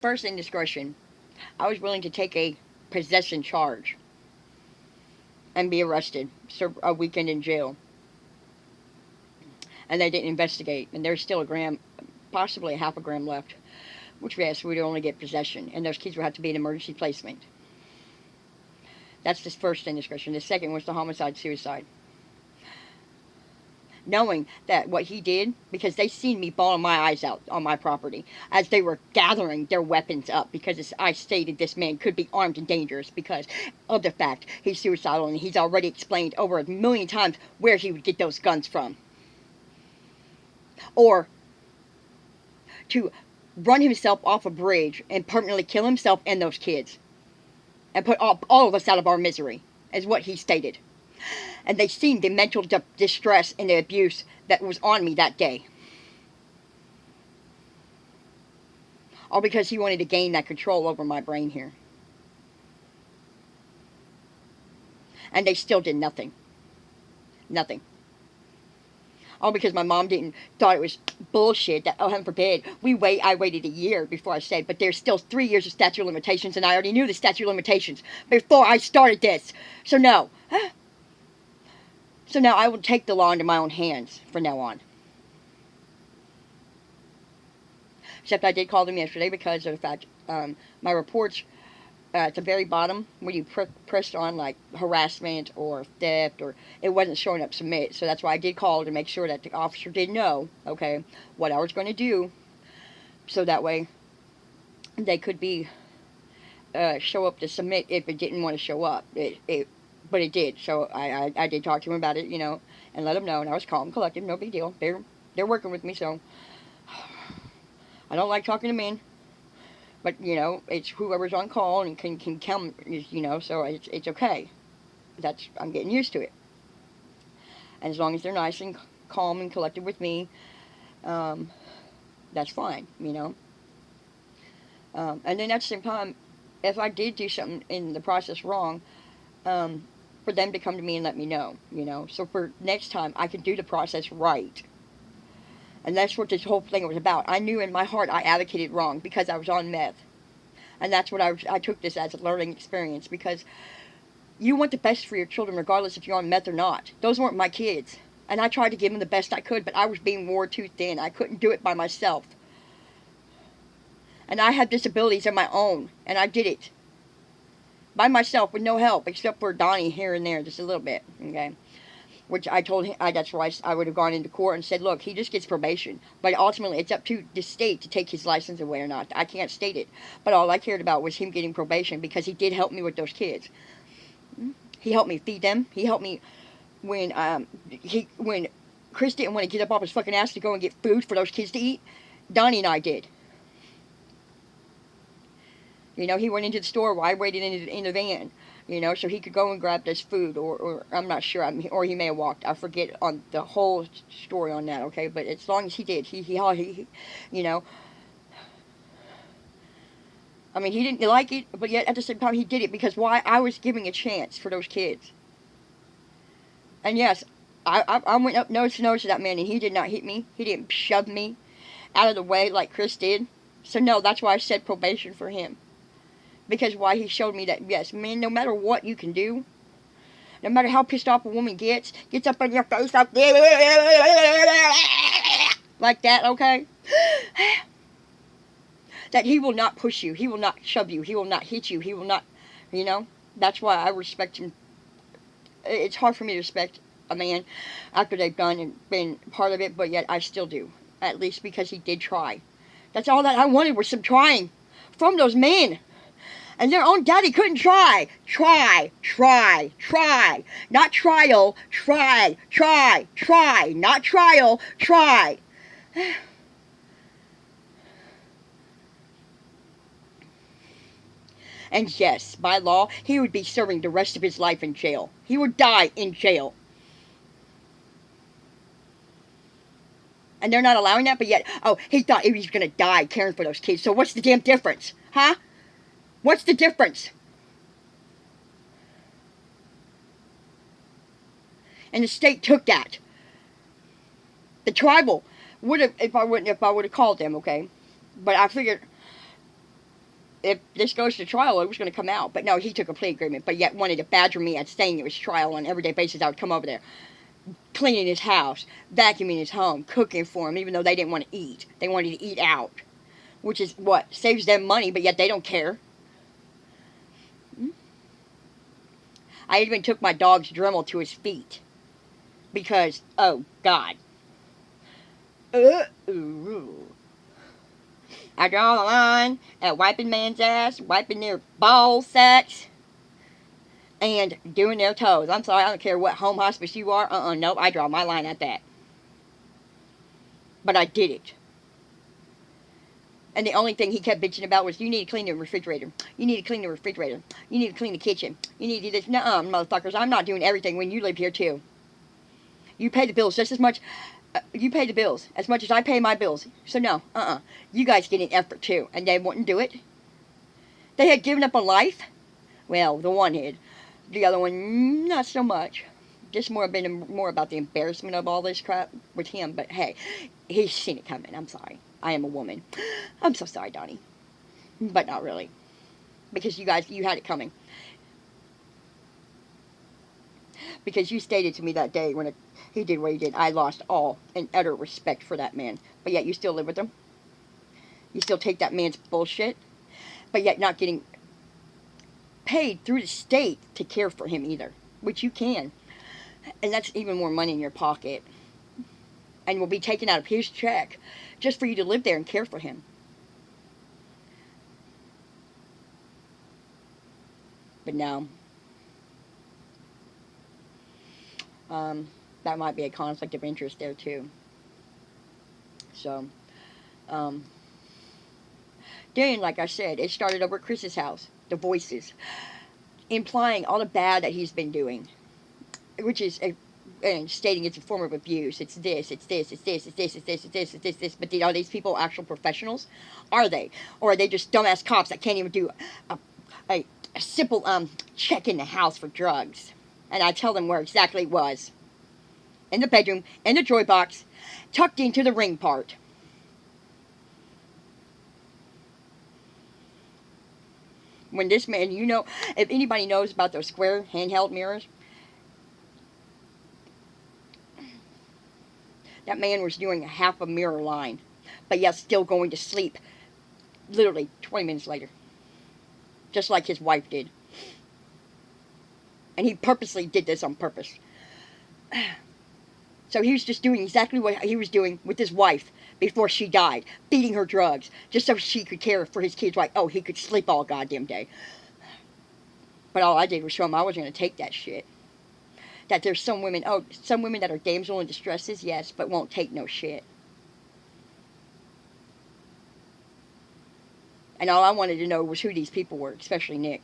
First indiscretion. I was willing to take a possession charge and be arrested, serve a weekend in jail. And they didn't investigate. And there's still a gram, possibly a half a gram left. Which, yes, we'd only get possession. And those kids would have to be in emergency placement. That's the first indiscretion. The second was the homicide-suicide. Knowing that what he did, because they seen me bawling my eyes out on my property as they were gathering their weapons up, because I stated this man could be armed and dangerous because of the fact he's suicidal, and he's already explained over a million times where he would get those guns from. Or to run himself off a bridge and permanently kill himself and those kids and put all of us out of our misery, is what he stated. And they seen the mental distress and the abuse that was on me that day. All because he wanted to gain that control over my brain here. And they still did nothing. Nothing. All because my mom thought it was bullshit that, oh, heaven forbid, I waited a year before I said, but there's still 3 years of statute of limitations, and I already knew the statute of limitations before I started this. So no. So now I will take the law into my own hands from now on. Except I did call them yesterday because of the fact my reports at the very bottom, when you pressed on like harassment or theft, or it wasn't showing up submit. So that's why I did call to make sure that the officer did know, okay, what I was going to do. So that way they could be show up to submit if it didn't want to show up. But it did, so I did talk to him about it, and let him know, and I was calm, collected, no big deal. They're working with me, so I don't like talking to men, but, it's whoever's on call and can come, so it's okay. I'm getting used to it. And as long as they're nice and calm and collected with me, that's fine, And then at the same time, if I did do something in the process wrong, for them to come to me and let me know, So for next time, I can do the process right. And that's what this whole thing was about. I knew in my heart I advocated wrong because I was on meth. And that's what I took this as a learning experience, because you want the best for your children regardless if you're on meth or not. Those weren't my kids. And I tried to give them the best I could, but I was being wore too thin. I couldn't do it by myself. And I had disabilities of my own, and I did it by myself with no help, except for Donnie here and there, just a little bit, okay? Which I told him, that's why I would have gone into court and said, look, he just gets probation. But ultimately, it's up to the state to take his license away or not. I can't state it. But all I cared about was him getting probation, because he did help me with those kids. He helped me feed them. He helped me when Chris didn't want to get up off his fucking ass to go and get food for those kids to eat. Donnie and I did. He went into the store while I waited in the van, so he could go and grab this food, or I'm not sure, or he may have walked. I forget on the whole story on that, okay? But as long as he did, he he didn't like it, but yet at the same time he did it, because why? I was giving a chance for those kids. And yes, I went up nose to nose to that man, and he did not hit me. He didn't shove me out of the way like Chris did. So no, that's why I said probation for him. Because why? He showed me that, yes, man, no matter what you can do, no matter how pissed off a woman gets up in your face like that, okay? That he will not push you, he will not shove you, he will not hit you, he will not, that's why I respect him. It's hard for me to respect a man after they've done and been part of it, but yet I still do, at least because he did try. That's all that I wanted, was some trying from those men. And their own daddy couldn't try. Try. Not trial. Try. Not trial. Try. And yes, by law, he would be serving the rest of his life in jail. He would die in jail. And they're not allowing that, but yet, he thought he was going to die caring for those kids. So what's the damn difference? Huh? What's the difference? And the state took that. The tribal would have, if I would have called them, okay? But I figured if this goes to trial, it was going to come out. But no, he took a plea agreement, but yet wanted to badger me at saying it was trial on an everyday basis. I would come over there, cleaning his house, vacuuming his home, cooking for him, even though they didn't want to eat. They wanted to eat out, which is what saves them money, but yet they don't care. I even took my dog's Dremel to his feet because, oh God. I draw the line at wiping man's ass, wiping their ball sacks, and doing their toes. I'm sorry, I don't care what home hospice you are. Nope, I draw my line at that. But I did it. And the only thing he kept bitching about was, you need to clean the refrigerator. You need to clean the refrigerator. You need to clean the kitchen. You need to do this. Nuh-uh, motherfuckers, I'm not doing everything when you live here too. You pay the bills just as much. You pay the bills as much as I pay my bills. So no, you guys get an effort too. And they wouldn't do it. They had given up on life. Well, the one had. The other one, not so much. Just more about the embarrassment of all this crap with him. But hey, he's seen it coming. I'm sorry. I am a woman. I'm so sorry, Donnie. But not really. Because you guys, you had it coming. Because you stated to me that day when he did what he did, I lost all and utter respect for that man. But yet you still live with him. You still take that man's bullshit. But yet not getting paid through the state to care for him either. Which you can. And that's even more money in your pocket. And will be taken out of his check just for you to live there and care for him. But no. That might be a conflict of interest there too. So, then, like I said, it started over at Chris's house. The voices. Implying all the bad that he's been doing. Which is and stating it's a form of abuse. It's this, it's this, it's this, it's this, it's this, it's this, it's this, this. But are these people actual professionals? Are they? Or are they just dumbass cops that can't even do a simple check in the house for drugs? And I tell them where exactly it was. In the bedroom, in the joy box, tucked into the ring part. When this man, you know, if anybody knows about those square handheld mirrors, that man was doing a half a mirror line, but yet still going to sleep literally 20 minutes later. Just like his wife did. And he purposely did this on purpose. So he was just doing exactly what he was doing with his wife before she died. Feeding her drugs. Just so she could care for his kids. Like, oh, he could sleep all goddamn day. But all I did was show him I wasn't going to take that shit. That there's some women that are damsel in distresses, yes, but won't take no shit. And all I wanted to know was who these people were, especially Nick.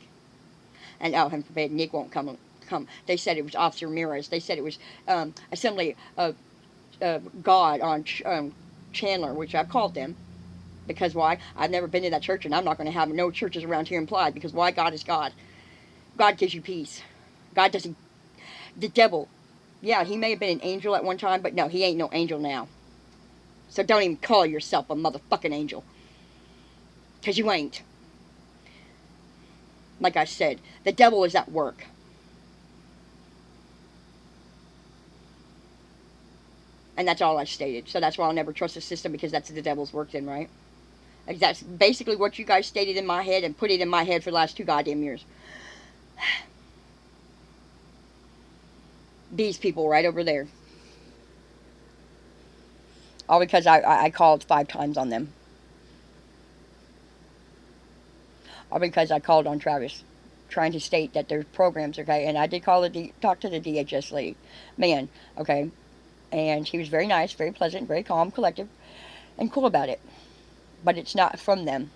And oh, heaven forbid, Nick won't come. They said it was Officer Ramirez. They said it was Assembly of God on Chandler, which I've called them. Because why? I've never been to that church, and I'm not going to have no churches around here implied. Because why? God is God. God gives you peace. God doesn't. The devil, yeah, he may have been an angel at one time, but no, he ain't no angel now. So don't even call yourself a motherfucking angel. Because you ain't. Like I said, the devil is at work. And that's all I stated. So that's why I'll never trust the system, because that's the devil's work then, right? That's basically what you guys stated in my head and put it in my head for the last 2 goddamn years. These people right over there. All because I called 5 times on them. All because I called on Travis, trying to state that there's programs, okay? And I did talk to the DHS lady, man, okay? And he was very nice, very pleasant, very calm, collective, and cool about it. But it's not from them.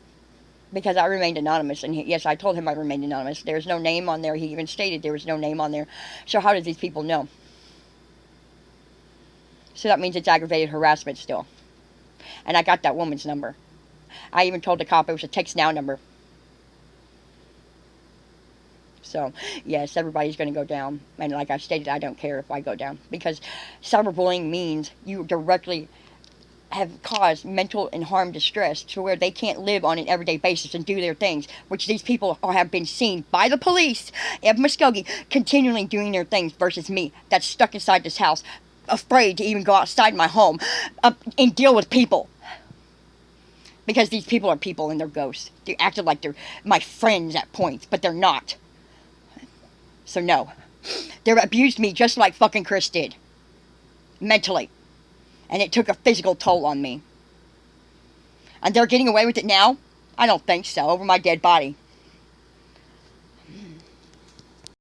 Because I remained anonymous, and yes, I told him I remained anonymous. There's no name on there. He even stated there was no name on there. So how do these people know? So that means it's aggravated harassment still. And I got that woman's number. I even told the cop it was a text now number. So, yes, everybody's going to go down. And like I stated, I don't care if I go down. Because cyberbullying means you directly have caused mental and harm distress to where they can't live on an everyday basis and do their things, which these people have been seen by the police of Muskogee continually doing their things versus me that's stuck inside this house, afraid to even go outside my home and deal with people. Because these people are people and they're ghosts. They acted like they're my friends at points, but they're not. So no. They abused me just like fucking Chris did. Mentally. And it took a physical toll on me. And they're getting away with it now? I don't think so. Over my dead body.